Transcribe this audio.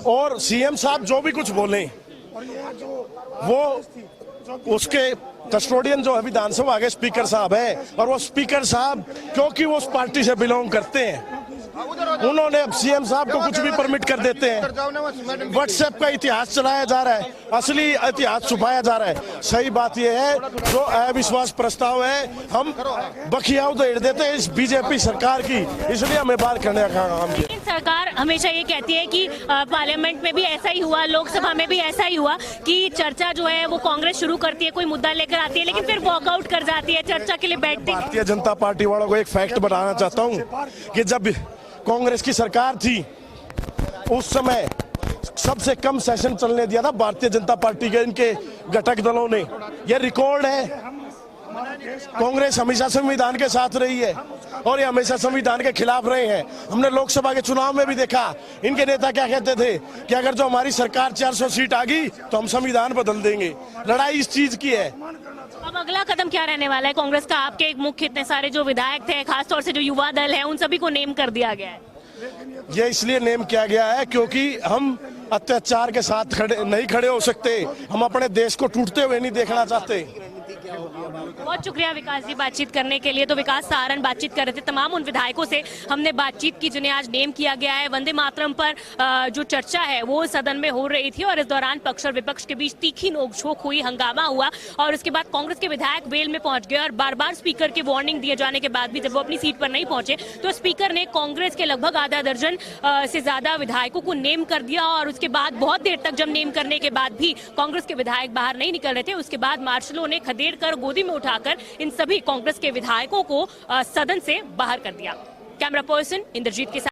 और सीएम साहब जो भी कुछ बोले वो उसके कस्टोडियन जो है विधानसभा के स्पीकर साहब है, और वो स्पीकर साहब क्योंकि वो उस पार्टी से बिलोंग करते हैं, उन्होंने अब सीएम साहब को कुछ भी परमिट कर देते हैं। व्हाट्सएप का इतिहास चलाया जा रहा है, असली इतिहास छुपाया जा रहा है। सही बात यह है जो अविश्वास प्रस्ताव है हम बखिया उधेड़ देते हैं इस बीजेपी सरकार की, इसलिए हमें बात करने का काम है। लेकिन सरकार हमेशा ये कहती है कि पार्लियामेंट में भी ऐसा ही हुआ, लोकसभा में भी ऐसा ही हुआ कि चर्चा जो है वो कांग्रेस शुरू करती है, कोई मुद्दा लेकर आती है, लेकिन फिर वॉकआउट कर जाती है, चर्चा के लिए बैठती है। भारतीय जनता पार्टी वालों को एक फैक्ट बताना चाहता हूँ कि जब कांग्रेस की सरकार थी उस समय सबसे कम सेशन चलने दिया था भारतीय जनता पार्टी के इनके घटक दलों ने। यह रिकॉर्ड है। कांग्रेस हमेशा संविधान के साथ रही है और ये हमेशा संविधान के खिलाफ रहे हैं। हमने लोकसभा के चुनाव में भी देखा इनके नेता क्या कहते थे कि अगर जो हमारी सरकार 400 सीट आ गई तो हम संविधान बदल देंगे। लड़ाई इस चीज की है। अब अगला कदम क्या रहने वाला है कांग्रेस का? आपके एक मुख्य इतने सारे जो विधायक थे, खासतौर से जो युवा दल है, उन सभी को नेम कर दिया गया है। ये इसलिए नेम किया गया है क्योंकि हम अत्याचार के साथ नहीं खड़े हो सकते। हम अपने देश को टूटते हुए नहीं देखना चाहते। बहुत शुक्रिया विकास जी बातचीत करने के लिए। तो विकास सहारण बातचीत कर रहे थे। तमाम उन विधायकों से हमने बातचीत की जिन्हें आज नेम किया गया है। वंदे मातरम पर जो चर्चा है वो सदन में हो रही थी और इस दौरान पक्ष और विपक्ष के बीच तीखी नोकझोंक हुई, हंगामा हुआ और उसके बाद कांग्रेस के विधायक वेल में पहुंच गए और बार बार स्पीकर की वार्निंग दिए जाने के बाद भी जब वो अपनी सीट पर नहीं पहुंचे तो स्पीकर ने कांग्रेस के लगभग आधा दर्जन से ज्यादा विधायकों को नेम कर दिया और उसके बाद बहुत देर तक जब नेम करने के बाद भी कांग्रेस के विधायक बाहर नहीं निकल रहे थे, उसके बाद मार्शलों ने खदेड़ कर गोदी में उठाकर इन सभी कांग्रेस के विधायकों को सदन से बाहर कर दिया। कैमरा पर्सन इंद्रजीत के साथ